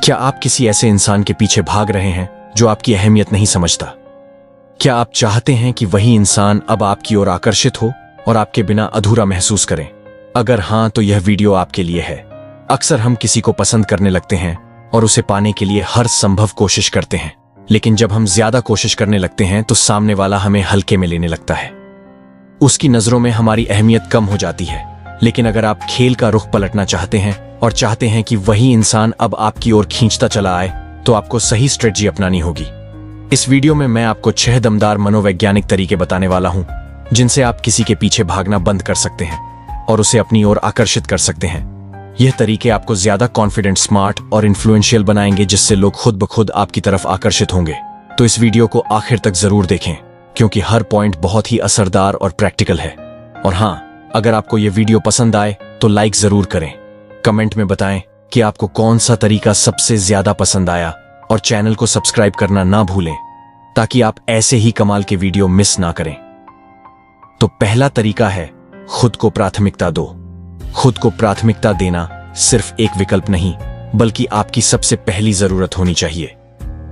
क्या आप किसी ऐसे इंसान के पीछे भाग रहे हैं जो आपकी अहमियत नहीं समझता? क्या आप चाहते हैं कि वही इंसान अब आपकी ओर आकर्षित हो और आपके बिना अधूरा महसूस करें? अगर हां, तो यह वीडियो आपके लिए है। अक्सर हम किसी को पसंद करने लगते हैं और उसे पाने के लिए हर संभव कोशिश करते हैं, लेकिन जब हम ज्यादा कोशिश करने लगते हैं तो सामने वाला हमें हल्के में लेने लगता है। उसकी नजरों में हमारी अहमियत कम हो जाती है। लेकिन अगर आप खेल का रुख पलटना चाहते हैं और चाहते हैं कि वही इंसान अब आपकी ओर खींचता चला आए, तो आपको सही स्ट्रेटजी अपनानी होगी। इस वीडियो में मैं आपको 6 दमदार मनोवैज्ञानिक तरीके बताने वाला हूं, जिनसे आप किसी के पीछे भागना बंद कर सकते हैं और उसे अपनी ओर आकर्षित कर सकते हैं। यह तरीके आपको ज्यादा कॉन्फिडेंट, स्मार्ट और इन्फ्लुएंशियल बनाएंगे, जिससे लोग खुद ब खुद आपकी तरफ आकर्षित होंगे। तो इस वीडियो को आखिर तक जरूर देखें, क्योंकि हर पॉइंट बहुत ही असरदार और प्रैक्टिकल है। और हाँ, अगर आपको यह वीडियो पसंद आए तो लाइक जरूर करें। कमेंट में बताएं कि आपको कौन सा तरीका सबसे ज्यादा पसंद आया, और चैनल को सब्सक्राइब करना ना भूलें, ताकि आप ऐसे ही कमाल के वीडियो मिस ना करें। तो पहला तरीका है, खुद को प्राथमिकता दो। खुद को प्राथमिकता देना सिर्फ एक विकल्प नहीं, बल्कि आपकी सबसे पहली जरूरत होनी चाहिए।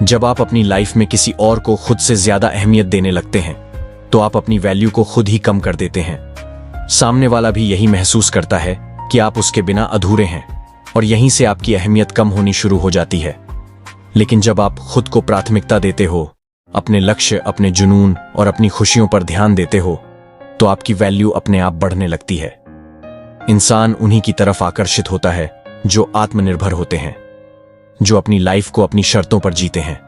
जब आप अपनी लाइफ में किसी और को खुद से ज्यादा अहमियत देने लगते हैं, तो आप अपनी वैल्यू को खुद ही कम कर देते हैं। सामने वाला भी यही महसूस करता है कि आप उसके बिना अधूरे हैं, और यहीं से आपकी अहमियत कम होनी शुरू हो जाती है। लेकिन जब आप खुद को प्राथमिकता देते हो, अपने लक्ष्य, अपने जुनून और अपनी खुशियों पर ध्यान देते हो, तो आपकी वैल्यू अपने आप बढ़ने लगती है। इंसान उन्हीं की तरफ आकर्षित होता है जो आत्मनिर्भर होते हैं, जो अपनी लाइफ को अपनी शर्तों पर जीते हैं।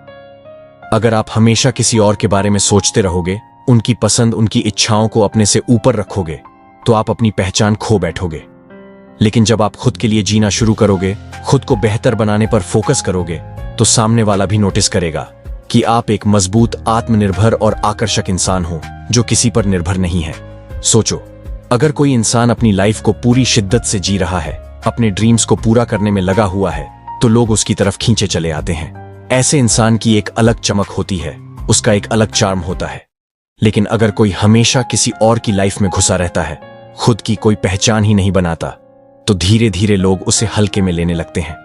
अगर आप हमेशा किसी और के बारे में सोचते रहोगे, उनकी पसंद, उनकी इच्छाओं को अपने से ऊपर रखोगे, तो आप अपनी पहचान खो बैठोगे। लेकिन जब आप खुद के लिए जीना शुरू करोगे, खुद को बेहतर बनाने पर फोकस करोगे, तो सामने वाला भी नोटिस करेगा कि आप एक मजबूत, आत्मनिर्भर और आकर्षक इंसान हो, जो किसी पर निर्भर नहीं है। सोचो, अगर कोई इंसान अपनी लाइफ को पूरी शिद्दत से जी रहा है, अपने ड्रीम्स को पूरा करने में लगा हुआ है, तो लोग उसकी तरफ खींचे चले आते हैं। ऐसे इंसान की एक अलग चमक होती है, उसका एक अलग चार्म होता है। लेकिन अगर कोई हमेशा किसी और की लाइफ में घुसा रहता है, खुद की कोई पहचान ही नहीं बनाता, तो धीरे धीरे लोग उसे हल्के में लेने लगते हैं।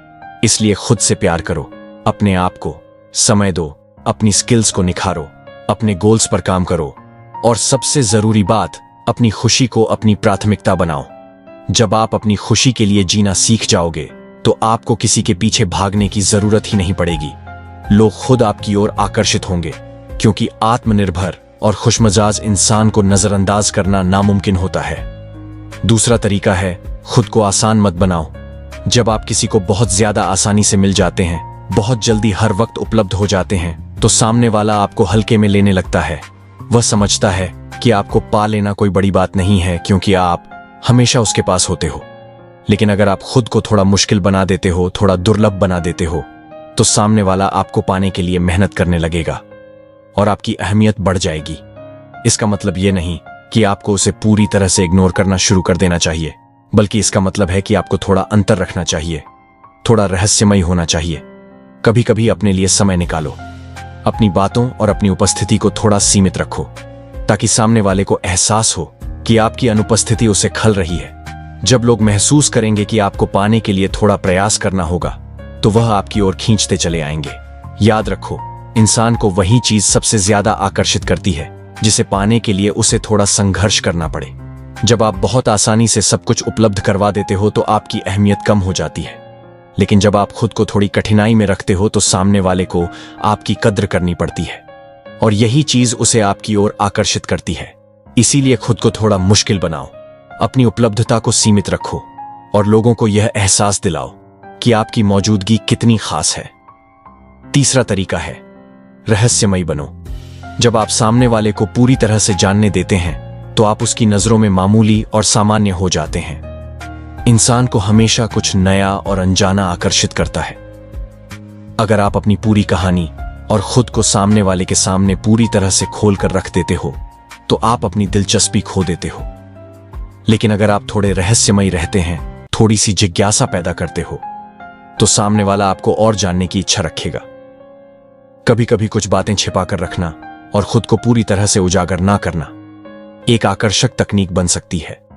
इसलिए खुद से प्यार करो, अपने आप को समय दो, अपनी स्किल्स को निखारो, अपने गोल्स पर काम करो, और सबसे जरूरी बात, अपनी खुशी को अपनी प्राथमिकता बनाओ। जब आप अपनी खुशी के लिए जीना सीख जाओगे, तो आपको किसी के पीछे भागने की जरूरत ही नहीं पड़ेगी। लोग खुद आपकी ओर आकर्षित होंगे, क्योंकि आत्मनिर्भर और खुशमिजाज इंसान को नजरअंदाज करना नामुमकिन होता है। दूसरा तरीका है, खुद को आसान मत बनाओ। जब आप किसी को बहुत ज्यादा आसानी से मिल जाते हैं, बहुत जल्दी हर वक्त उपलब्ध हो जाते हैं, तो सामने वाला आपको हल्के में लेने लगता है। वह समझता है कि आपको पा लेना कोई बड़ी बात नहीं है, क्योंकि आप हमेशा उसके पास होते हो। लेकिन अगर आप खुद को थोड़ा मुश्किल बना देते हो, थोड़ा दुर्लभ बना देते हो, तो सामने वाला आपको पाने के लिए मेहनत करने लगेगा और आपकी अहमियत बढ़ जाएगी। इसका मतलब यह नहीं कि आपको उसे पूरी तरह से इग्नोर करना शुरू कर देना चाहिए, बल्कि इसका मतलब है कि आपको थोड़ा अंतर रखना चाहिए, थोड़ा रहस्यमयी होना चाहिए। कभी कभी अपने लिए समय निकालो, अपनी बातों और अपनी उपस्थिति को थोड़ा सीमित रखो, ताकि सामने वाले को एहसास हो कि आपकी अनुपस्थिति उसे खल रही है। जब लोग महसूस करेंगे कि आपको पाने के लिए थोड़ा प्रयास करना होगा, तो वह आपकी ओर खींचते चले आएंगे। याद रखो, इंसान को वही चीज सबसे ज्यादा आकर्षित करती है जिसे पाने के लिए उसे थोड़ा संघर्ष करना पड़े। जब आप बहुत आसानी से सब कुछ उपलब्ध करवा देते हो, तो आपकी अहमियत कम हो जाती है। लेकिन जब आप खुद को थोड़ी कठिनाई में रखते हो, तो सामने वाले को आपकी कद्र करनी पड़ती है, और यही चीज उसे आपकी ओर आकर्षित करती है। इसीलिए खुद को थोड़ा मुश्किल बनाओ, अपनी उपलब्धता को सीमित रखो, और लोगों को यह एहसास दिलाओ कि आपकी मौजूदगी कितनी खास है। तीसरा तरीका है, रहस्यमयी बनो। जब आप सामने वाले को पूरी तरह से जानने देते हैं, तो आप उसकी नजरों में मामूली और सामान्य हो जाते हैं। इंसान को हमेशा कुछ नया और अनजाना आकर्षित करता है। अगर आप अपनी पूरी कहानी और खुद को सामने वाले के सामने पूरी तरह से खोल कर रख देते हो, तो आप अपनी दिलचस्पी खो देते हो। लेकिन अगर आप थोड़े रहस्यमयी रहते हैं, थोड़ी सी जिज्ञासा पैदा करते हो, तो सामने वाला आपको और जानने की इच्छा रखेगा। कभी कभी कुछ बातें छिपा कर रखना और खुद को पूरी तरह से उजागर ना करना एक आकर्षक तकनीक बन सकती है।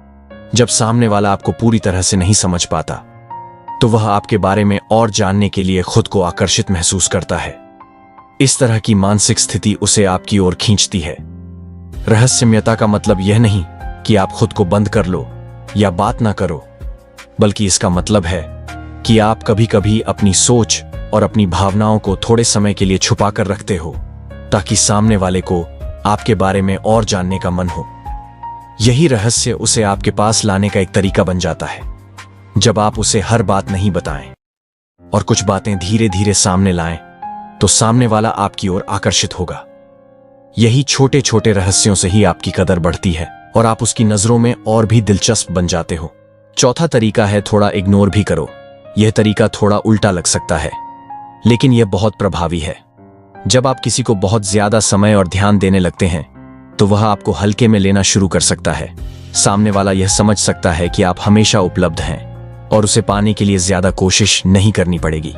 जब सामने वाला आपको पूरी तरह से नहीं समझ पाता, तो वह आपके बारे में और जानने के लिए खुद को आकर्षित महसूस करता है। इस तरह की मानसिक स्थिति उसे आपकी ओर खींचती है। रहस्यमयता का मतलब यह नहीं कि आप खुद को बंद कर लो या बात ना करो, बल्कि इसका मतलब है कि आप कभी कभी अपनी सोच और अपनी भावनाओं को थोड़े समय के लिए छुपा कर रखते हो, ताकि सामने वाले को आपके बारे में और जानने का मन हो। यही रहस्य उसे आपके पास लाने का एक तरीका बन जाता है। जब आप उसे हर बात नहीं बताएं और कुछ बातें धीरे धीरे सामने लाएं, तो सामने वाला आपकी ओर आकर्षित होगा। यही छोटे छोटे रहस्यों से ही आपकी कदर बढ़ती है और आप उसकी नजरों में और भी दिलचस्प बन जाते हो। चौथा तरीका है थोड़ा इग्नोर भी करो। यह तरीका थोड़ा उल्टा लग सकता है, लेकिन यह बहुत प्रभावी है। जब आप किसी को बहुत ज्यादा समय और ध्यान देने लगते हैं, तो वह आपको हल्के में लेना शुरू कर सकता है। सामने वाला यह समझ सकता है कि आप हमेशा उपलब्ध हैं और उसे पाने के लिए ज्यादा कोशिश नहीं करनी पड़ेगी।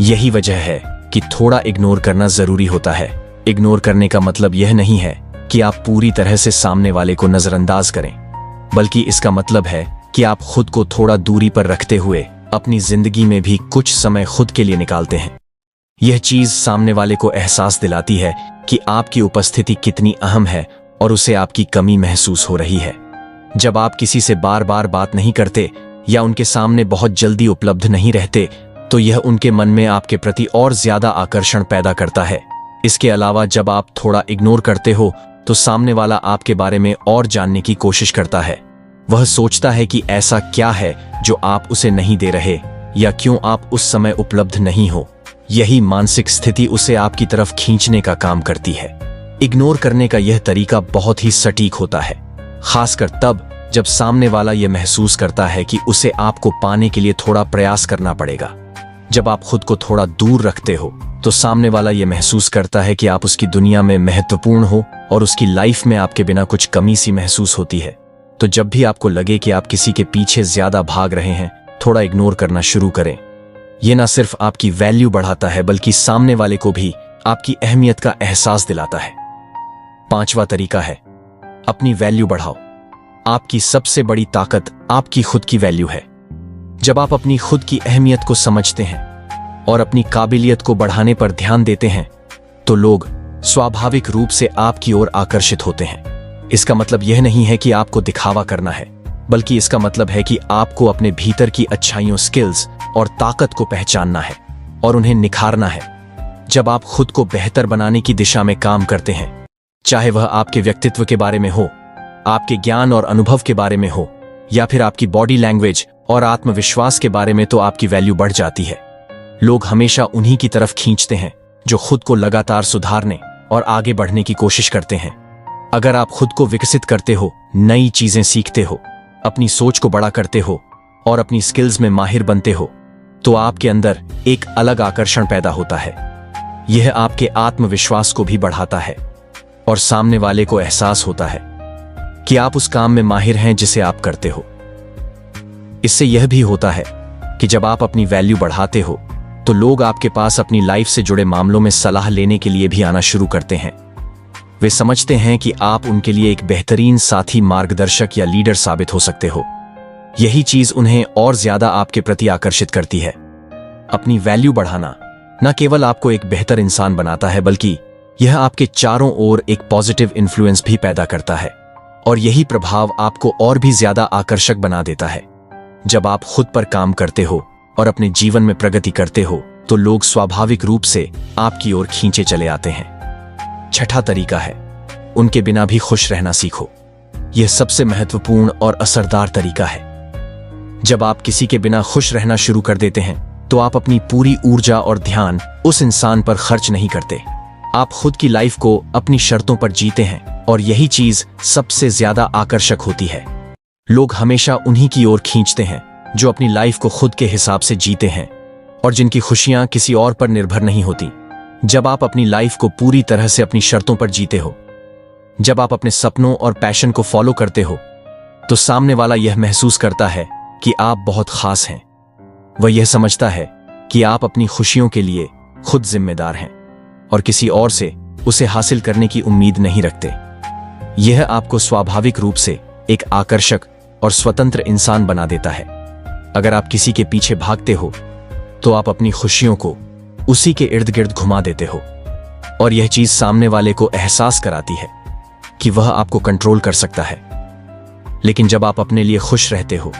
यही वजह है कि थोड़ा इग्नोर करना जरूरी होता है। इग्नोर करने का मतलब यह नहीं है कि आप पूरी तरह से सामने वाले को नजरअंदाज करें, बल्कि इसका मतलब है कि आप खुद को थोड़ा दूरी पर रखते हुए अपनी जिंदगी में भी कुछ समय खुद के लिए निकालते हैं। यह चीज सामने वाले को एहसास दिलाती है कि आपकी उपस्थिति कितनी अहम है और उसे आपकी कमी महसूस हो रही है। जब आप किसी से बार बार बात नहीं करते या उनके सामने बहुत जल्दी उपलब्ध नहीं रहते, तो यह उनके मन में आपके प्रति और ज्यादा आकर्षण पैदा करता है। इसके अलावा जब आप थोड़ा इग्नोर करते हो, तो सामने वाला आपके बारे में और जानने की कोशिश करता है। वह सोचता है कि ऐसा क्या है जो आप उसे नहीं दे रहे, या क्यों आप उस समय उपलब्ध नहीं हो। यही मानसिक स्थिति उसे आपकी तरफ खींचने का काम करती है। इग्नोर करने का यह तरीका बहुत ही सटीक होता है, खासकर तब जब सामने वाला यह महसूस करता है कि उसे आपको पाने के लिए थोड़ा प्रयास करना पड़ेगा। जब आप खुद को थोड़ा दूर रखते हो, तो सामने वाला यह महसूस करता है कि आप उसकी दुनिया में महत्वपूर्ण हो और उसकी लाइफ में आपके बिना कुछ कमी सी महसूस होती है। तो जब भी आपको लगे कि आप किसी के पीछे ज्यादा भाग रहे हैं, थोड़ा इग्नोर करना शुरू करें। यह ना सिर्फ आपकी वैल्यू बढ़ाता है, बल्कि सामने वाले को भी आपकी अहमियत का एहसास दिलाता है। पांचवा तरीका है अपनी वैल्यू बढ़ाओ। आपकी सबसे बड़ी ताकत आपकी खुद की वैल्यू है। जब आप अपनी खुद की अहमियत को समझते हैं और अपनी काबिलियत को बढ़ाने पर ध्यान देते हैं, तो लोग स्वाभाविक रूप से आपकी ओर आकर्षित होते हैं। इसका मतलब यह नहीं है कि आपको दिखावा करना है, बल्कि इसका मतलब है कि आपको अपने भीतर की अच्छाइयों, स्किल्स और ताकत को पहचानना है और उन्हें निखारना है। जब आप खुद को बेहतर बनाने की दिशा में काम करते हैं, चाहे वह आपके व्यक्तित्व के बारे में हो, आपके ज्ञान और अनुभव के बारे में हो, या फिर आपकी बॉडी लैंग्वेज और आत्मविश्वास के बारे में, तो आपकी वैल्यू बढ़ जाती है। लोग हमेशा उन्हीं की तरफ खींचते हैं जो खुद को लगातार सुधारने और आगे बढ़ने की कोशिश करते हैं। अगर आप खुद को विकसित करते हो, नई चीजें सीखते हो, अपनी सोच को बड़ा करते हो और अपनी स्किल्स में माहिर बनते हो, तो आपके अंदर एक अलग आकर्षण पैदा होता है। यह आपके आत्मविश्वास को भी बढ़ाता है और सामने वाले को एहसास होता है कि आप उस काम में माहिर हैं जिसे आप करते हो। इससे यह भी होता है कि जब आप अपनी वैल्यू बढ़ाते हो, तो लोग आपके पास अपनी लाइफ से जुड़े मामलों में सलाह लेने के लिए भी आना शुरू करते हैं। वे समझते हैं कि आप उनके लिए एक बेहतरीन साथी, मार्गदर्शक या लीडर साबित हो सकते हो। यही चीज उन्हें और ज्यादा आपके प्रति आकर्षित करती है। अपनी वैल्यू बढ़ाना न केवल आपको एक बेहतर इंसान बनाता है, बल्कि यह आपके चारों ओर एक पॉजिटिव इन्फ्लुएंस भी पैदा करता है, और यही प्रभाव आपको और भी ज्यादा आकर्षक बना देता है। जब आप खुद पर काम करते हो और अपने जीवन में प्रगति करते हो, तो लोग स्वाभाविक रूप से आपकी ओर खींचे चले आते हैं। छठा तरीका है उनके बिना भी खुश रहना सीखो। यह सबसे महत्वपूर्ण और असरदार तरीका है। जब आप किसी के बिना खुश रहना शुरू कर देते हैं, तो आप अपनी पूरी ऊर्जा और ध्यान उस इंसान पर खर्च नहीं करते। आप खुद की लाइफ को अपनी शर्तों पर जीते हैं, और यही चीज सबसे ज्यादा आकर्षक होती है। लोग हमेशा उन्हीं की ओर खींचते हैं जो अपनी लाइफ को खुद के हिसाब से जीते हैं और जिनकी खुशियां किसी और पर निर्भर नहीं होती। जब आप अपनी लाइफ को पूरी तरह से अपनी शर्तों पर जीते हो, जब आप अपने सपनों और पैशन को फॉलो करते हो, तो सामने वाला यह महसूस करता है कि आप बहुत खास हैं। वह यह समझता है कि आप अपनी खुशियों के लिए खुद जिम्मेदार हैं और किसी और से उसे हासिल करने की उम्मीद नहीं रखते। यह आपको स्वाभाविक रूप से एक आकर्षक और स्वतंत्र इंसान बना देता है। अगर आप किसी के पीछे भागते हो तो आप अपनी खुशियों को उसी के इर्द गिर्द घुमा देते हो, और यह चीज सामने वाले को एहसास कराती है कि वह आपको कंट्रोल कर सकता है। लेकिन जब आप अपने लिए खुश रहते हो,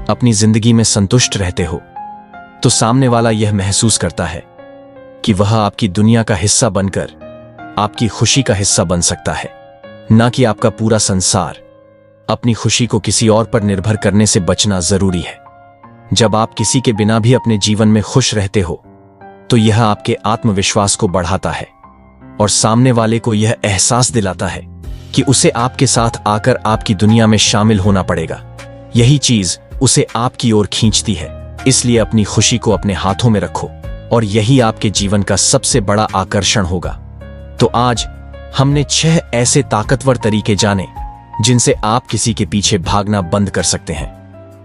अपनी जिंदगी में संतुष्ट रहते हो, तो सामने वाला यह महसूस करता है कि वह आपकी दुनिया का हिस्सा बनकर आपकी खुशी का हिस्सा बन सकता है, ना कि आपका पूरा संसार। अपनी खुशी को किसी और पर निर्भर करने से बचना जरूरी है। जब आप किसी के बिना भी अपने जीवन में खुश रहते हो तो यह आपके आत्मविश्वास को बढ़ाता है और सामने वाले को यह एहसास दिलाता है कि उसे आपके साथ आकर आपकी दुनिया में शामिल होना पड़ेगा। यही चीज उसे आपकी ओर खींचती है। इसलिए अपनी खुशी को अपने हाथों में रखो और यही आपके जीवन का सबसे बड़ा आकर्षण होगा। तो आज हमने 6 ऐसे ताकतवर तरीके जाने जिनसे आप किसी के पीछे भागना बंद कर सकते हैं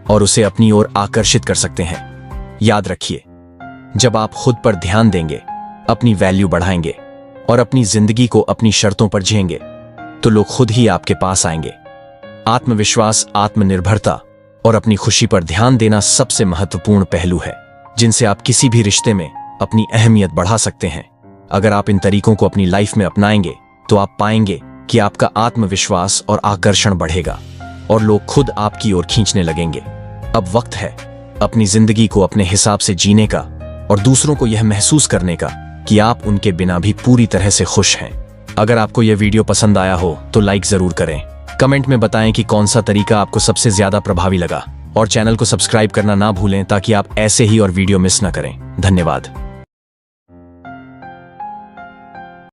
और उसे अपनी ओर आकर्षित कर सकते हैं। याद रखिए, जब आप खुद पर ध्यान देंगे, अपनी वैल्यू बढ़ाएंगे और अपनी जिंदगी को अपनी शर्तों पर जिएंगे, तो लोग खुद ही आपके पास आएंगे। आत्मविश्वास, आत्मनिर्भरता और अपनी खुशी पर ध्यान देना सबसे महत्वपूर्ण पहलू है जिनसे आप किसी भी रिश्ते में अपनी अहमियत बढ़ा सकते हैं। अगर आप इन तरीकों को अपनी लाइफ में अपनाएंगे तो आप पाएंगे कि आपका आत्मविश्वास और आकर्षण बढ़ेगा और लोग खुद आपकी ओर खींचने लगेंगे। अब वक्त है अपनी जिंदगी को अपने हिसाब से जीने का और दूसरों को यह महसूस करने का कि आप उनके बिना भी पूरी तरह से खुश हैं। अगर आपको यह वीडियो पसंद आया हो तो लाइक जरूर करें। कमेंट में बताएं कि कौन सा तरीका आपको सबसे ज्यादा प्रभावी लगा और चैनल को सब्सक्राइब करना ना भूलें ताकि आप ऐसे ही और वीडियो मिस ना करें। धन्यवाद।